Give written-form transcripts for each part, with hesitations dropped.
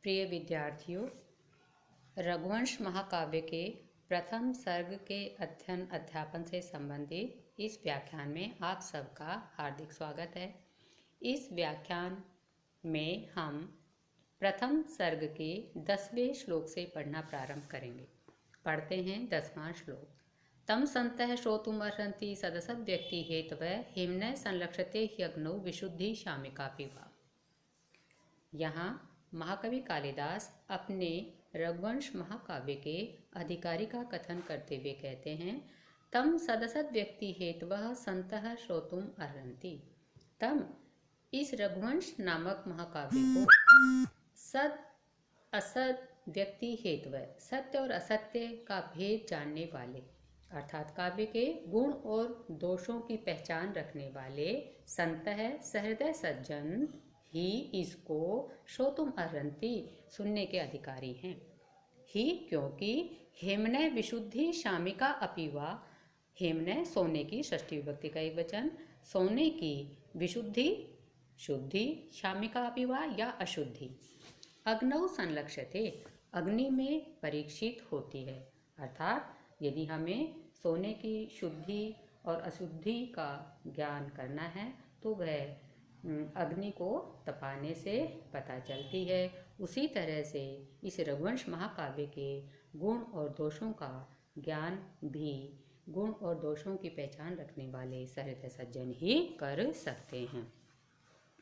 प्रिय विद्यार्थियों, रघुवंश महाकाव्य के प्रथम सर्ग के अध्ययन अध्यापन से संबंधित इस व्याख्यान में आप सबका हार्दिक स्वागत है। इस व्याख्यान में हम प्रथम सर्ग के 10वें श्लोक से पढ़ना प्रारंभ करेंगे। पढ़ते हैं 10वां श्लोक। तम संतः श्रोतुमर्हन्ति सदसद् व्यक्ति हेतवः हिम्नः संलक्ष्यते ह्यग्नौ विशुद्धि शामिका पिबा। यहाँ महाकवि कालिदास अपने रघुवंश महाकाव्य के अधिकारी का कथन करते हुए कहते हैं, तम सदसद् व्यक्ति हेतवः संतः श्रोतुम अर्हन्ति। तम इस रघुवंश नामक महाकाव्य को सद असद व्यक्ति हेतवः सत्य और असत्य का भेद जानने वाले अर्थात काव्य के गुण और दोषों की पहचान रखने वाले संतः सहृदय सज्जन ही इसको श्रोतुम अर्हन्ति सुनने के अधिकारी हैं। ही क्योंकि हेमनः विशुद्धि शामिका अपिवा, हेमनः सोने की षष्ठी विभक्ति का एक वचन, सोने की विशुद्धि शुद्धि, शामिका अपिवा या अशुद्धि, अग्नौ संलक्ष्यते अग्नि में परीक्षित होती है। अर्थात यदि हमें सोने की शुद्धि और अशुद्धि का ज्ञान करना है तो वह अग्नि को तपाने से पता चलती है। उसी तरह से इस रघुवंश महाकाव्य के गुण और दोषों का ज्ञान भी गुण और दोषों की पहचान रखने वाले सहृदय सज्जन ही कर सकते हैं।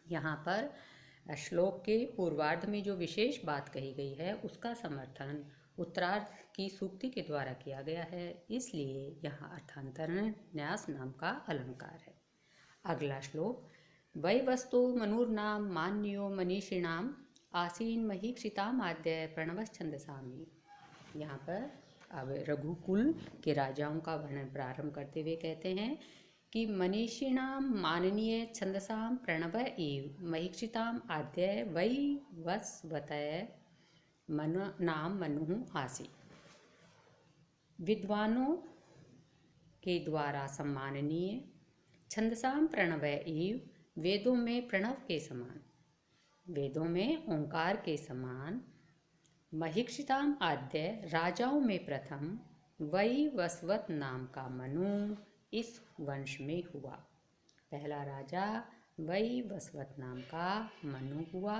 यहाँ पर श्लोक के पूर्वार्ध में जो विशेष बात कही गई है उसका समर्थन उत्तरार्ध की सूक्ति के द्वारा किया गया है, इसलिए यहाँ अर्थांतरण न्यास नाम का अलंकार है। अगला श्लोक। वै वस्तु मनुर्नाम मान्यो मनीषिणाम आसीन महीक्षिताम आद्य प्रणवश्छंदसामी। यहाँ पर अब रघुकुल के राजाओं का वर्णन प्रारंभ करते हुए कहते हैं कि मनीषिणाम माननीय छंदसाम प्रणव एव महीक्षिताम आद्य वै वस्वतय मनु नाम मनु आसी। विद्वानों के द्वारा सम्माननीय छंदसाम प्रणव एव, वेदों में प्रणव के समान, वेदों में ओंकार के समान, महीक्षिताम आद्य राजाओं में प्रथम, वै वस्वत नाम का मनु इस वंश में हुआ। पहला राजा वै वस्वत नाम का मनु हुआ,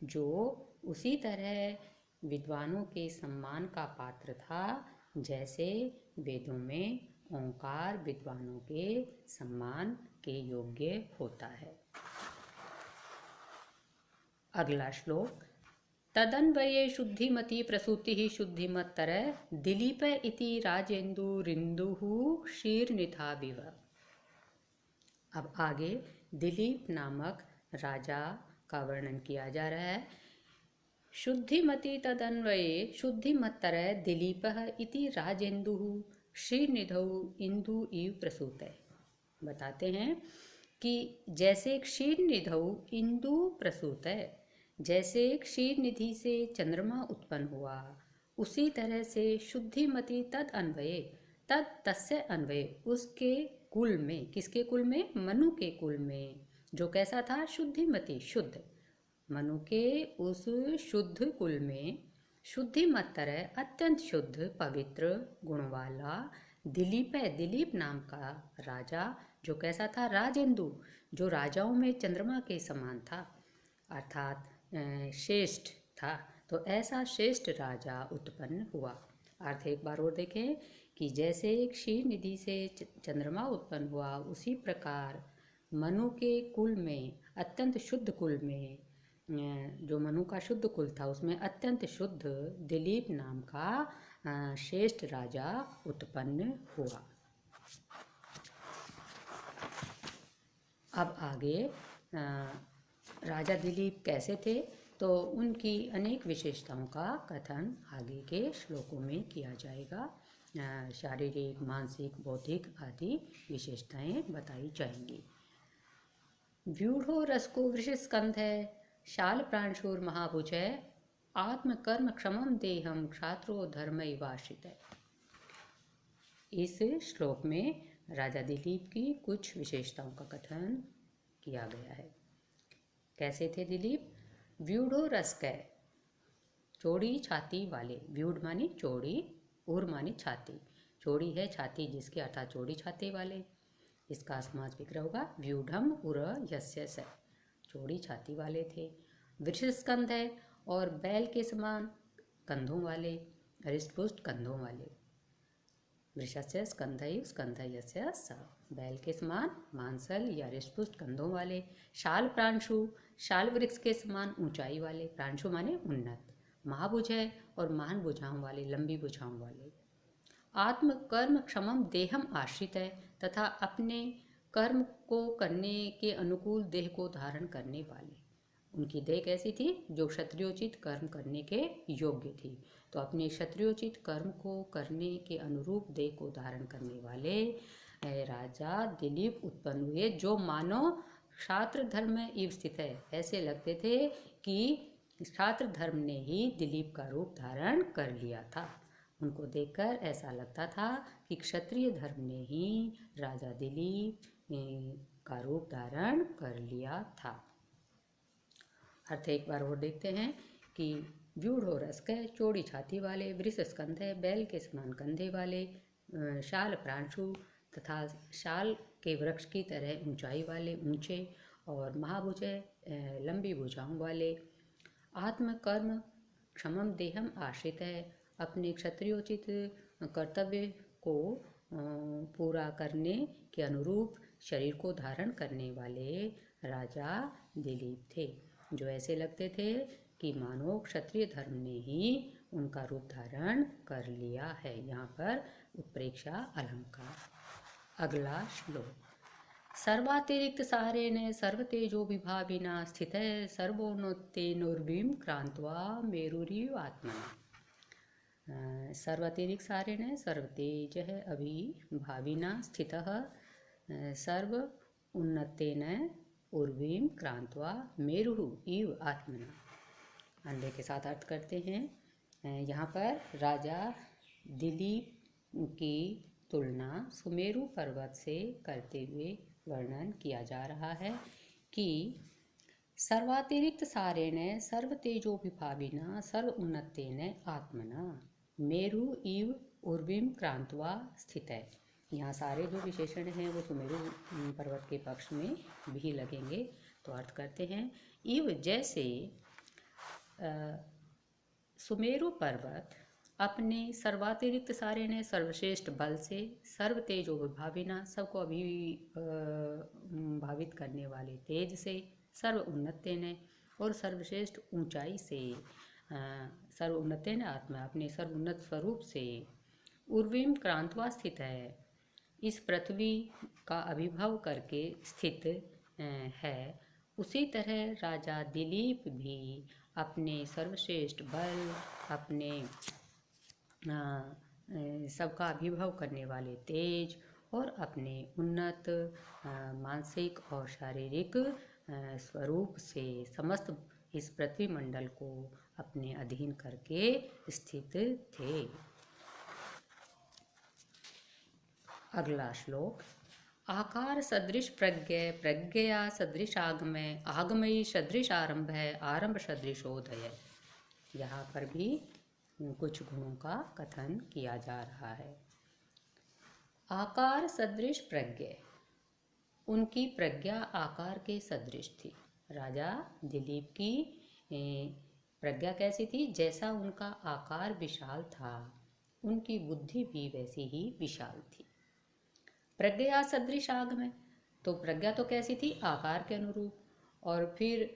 जो उसी तरह विद्वानों के सम्मान का पात्र था जैसे वेदों में ओंकार विद्वानों के सम्मान के योग्य होता है। अगला श्लोक। तदन्वये शुद्धिमती प्रसूति शुद्धिमत्तर दिलीप इति राजेन्दुरिन्दुः क्षीरनिधाविव। अब आगे दिलीप नामक राजा का वर्णन किया जा रहा है। शुद्धिमती तदन्वये शुद्धिमत्तर दिलीपः इति राजेन्दुः क्षीरनिधौ इंदु इव प्रसूतः। बताते हैं कि जैसे क्षीरनिधौ इंदु प्रसूतः, जैसे क्षीर निधि से चंद्रमा उत्पन्न हुआ, उसी तरह से शुद्धिमती तद अन्वये तद तस्य अन्वये उसके कुल में, किसके कुल में? मनु के कुल में, जो कैसा था? शुद्धिमती शुद्ध, मनु के उस शुद्ध कुल में शुद्धिमत्तर अत्यंत शुद्ध पवित्र गुण वाला दिलीप है, दिलीप नाम का राजा, जो कैसा था? राजेंदु, जो राजाओं में चंद्रमा के समान था, अर्थात श्रेष्ठ था। तो ऐसा श्रेष्ठ राजा उत्पन्न हुआ। अर्थ एक बार और देखें कि जैसे क्षीर निधि से चंद्रमा उत्पन्न हुआ, उसी प्रकार मनु के कुल में, अत्यंत शुद्ध कुल में, जो मनु का शुद्ध कुल था उसमें अत्यंत शुद्ध दिलीप नाम का श्रेष्ठ राजा उत्पन्न हुआ। अब आगे राजा दिलीप कैसे थे, तो उनकी अनेक विशेषताओं का कथन आगे के श्लोकों में किया जाएगा। शारीरिक, मानसिक, बौद्धिक आदि विशेषताएं बताई जाएंगी। व्यूढ़ो रसको वृषस्कंध है, शाल प्राणशूर महाभुज है, आत्मकर्म क्षमम देहम क्षात्रो धर्मैवाश्रित है। इस श्लोक में राजा दिलीप की कुछ विशेषताओं का कथन किया गया है। कैसे थे दिलीप? व्यूढ़ो रसक, चौड़ी छाती वाले, व्यूढ़ माने चौड़ी, उर माने छाती, चौड़ी है छाती जिसकी अर्थात चौड़ी छाती वाले, इसका समास विग्रह होगा व्यूढ़म उर यस्य से, चौड़ी छाती वाले थे। वृषस्कंध है और बैल के समान कंधों वाले, हृष्टपुष्ट कंधों वाले, वृषस्य स्कंधय स्कंधयस्य स, बैल के समान मांसल या हृष्टपुष्ट कंधों वाले। शाल प्रांशु, शाल वृक्ष के समान ऊंचाई वाले, प्रांशु माने उन्नत। महाभुज है और महान भुजाओं वाले, लंबी भुजाओं वाले। आत्म कर्म क्षमम देहम आश्रित है, तथा अपने कर्म को करने के अनुकूल देह को धारण करने वाले। उनकी देह कैसी थी? जो क्षत्रियोचित कर्म करने के योग्य थी। तो अपने क्षत्रियोचित कर्म को करने के अनुरूप देह को धारण करने वाले राजा दिलीप उत्पन्न हुए, जो मानो क्षात्र धर्म में इव स्थित है। ऐसे लगते थे कि क्षात्र धर्म ने ही दिलीप का रूप धारण कर लिया था। उनको देखकर ऐसा लगता था कि क्षत्रिय धर्म ने ही राजा दिलीप का रूप धारण कर लिया था। अर्थ एक बार और देखते हैं कि व्यूढ़ और रस्क है, चौड़ी छाती वाले, वृष स्कंध है, बैल के समान कंधे वाले, शाल प्रांशु तथा शाल के वृक्ष की तरह ऊंचाई वाले, ऊंचे, और महाभुज है, लंबी भुजाओं वाले। आत्म कर्म क्षमम देहम आश्रित है, अपने क्षत्रियोचित कर्तव्य को पूरा करने के अनुरूप शरीर को धारण करने वाले राजा दिलीप थे, जो ऐसे लगते थे कि मानो क्षत्रिय धर्म ने ही उनका रूप धारण कर लिया है। यहाँ पर उत्प्रेक्षा अलंकार। अगला श्लोक। सर्वातिरिक्त सारेण सर्वतेजो विभाविना स्थितः सर्वोन्नतेनोर्वीं क्रांत्वा मेरुरिव आत्मना। सर्वातिरिक्त सारेण सर्वतेज अभिभाविना स्थितः सर्व उन्नतेन उर्वीं क्रांत्वा मेरु इव आत्मना। अंडे के साथ अर्थ करते हैं। यहाँ पर राजा दिलीप की तुलना सुमेरु पर्वत से करते हुए वर्णन किया जा रहा है कि सर्वातिरिक्त सारेण सर्वतेजो विभाविना सर्व उन्नतेन आत्मना मेरु इव उर्वीं क्रांत्वा स्थित है। यहाँ सारे जो विशेषण हैं वो सुमेरु पर्वत के पक्ष में भी लगेंगे। तो अर्थ करते हैं, इव जैसे सुमेरु पर्वत अपने सर्वातिरिक्त सारे ने सर्वश्रेष्ठ बल से, सर्व तेजो विभाविना सबको भावित करने वाले तेज से, सर्व उन्नते ने और सर्वश्रेष्ठ ऊंचाई से, सर्व उन्नते ने आत्मा अपने सर्वोन्नत स्वरूप से, उर्वीम क्रांतवा स्थित है, इस पृथ्वी का अभिभव करके स्थित है। उसी तरह राजा दिलीप भी अपने सर्वश्रेष्ठ बल, अपने सबका अभिभव करने वाले तेज और अपने उन्नत मानसिक और शारीरिक स्वरूप से समस्त इस पृथ्वी मंडल को अपने अधीन करके स्थित थे। अगला श्लोक। आकार सदृश प्रज्ञ, प्रज्ञया सदृश आगमय, आगमयी सदृश आरंभ है, आरंभ सदृशोदय। यहाँ पर भी कुछ गुणों का कथन किया जा रहा है। आकार सदृश प्रज्ञ, उनकी प्रज्ञा आकार के सदृश थी। राजा दिलीप की प्रज्ञा कैसी थी? जैसा उनका आकार विशाल था, उनकी बुद्धि भी वैसी ही विशाल थी। प्रज्ञा सदृश आगमय, तो प्रज्ञा तो कैसी थी? आकार के अनुरूप। और फिर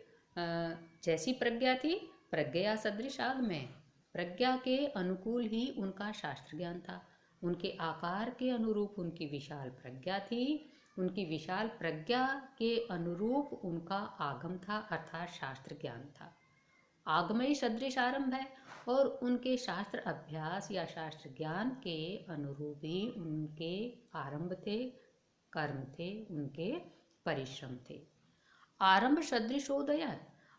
जैसी प्रज्ञा थी, प्रज्ञा सदृश आगमय, प्रज्ञा के अनुकूल ही उनका शास्त्र ज्ञान था। उनके आकार के अनुरूप उनकी विशाल प्रज्ञा थी, उनकी विशाल प्रज्ञा के अनुरूप उनका आगम था, अर्थात शास्त्र ज्ञान था। आगमयी सदृश आरंभ है, और उनके शास्त्र अभ्यास या शास्त्र ज्ञान के अनुरूप ही उनके आरंभ थे, कर्म थे, उनके परिश्रम थे। आरंभ सदृशोदय,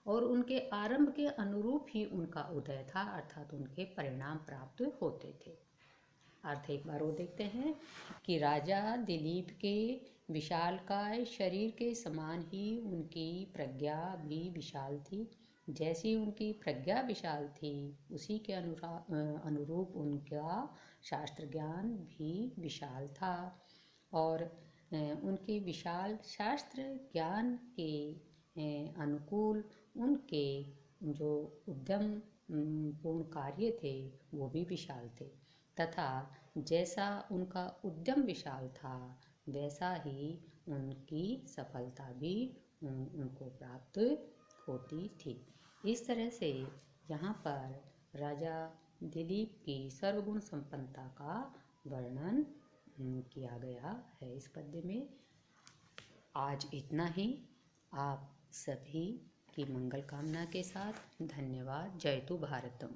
और उनके आरंभ के अनुरूप ही उनका उदय था, अर्थात उनके परिणाम प्राप्त होते थे। अर्थ एक बार वो देखते हैं कि राजा दिलीप के विशालकाय शरीर के समान ही उनकी प्रज्ञा भी विशाल थी, जैसी उनकी प्रज्ञा विशाल थी, उसी के अनुरूप उनका शास्त्र ज्ञान भी विशाल था। और उनके विशाल शास्त्र ज्ञान के अनुकूल उनके जो उद्यम पूर्ण कार्य थे वो भी विशाल थे, तथा जैसा उनका उद्यम विशाल था वैसा ही उनकी सफलता भी उनको प्राप्त होती थी। इस तरह से यहाँ पर राजा दिलीप की सर्वगुण संपन्नता का वर्णन किया गया है इस पद्य में। आज इतना ही। आप सभी की मंगल कामना के साथ धन्यवाद। जय तु भारतम।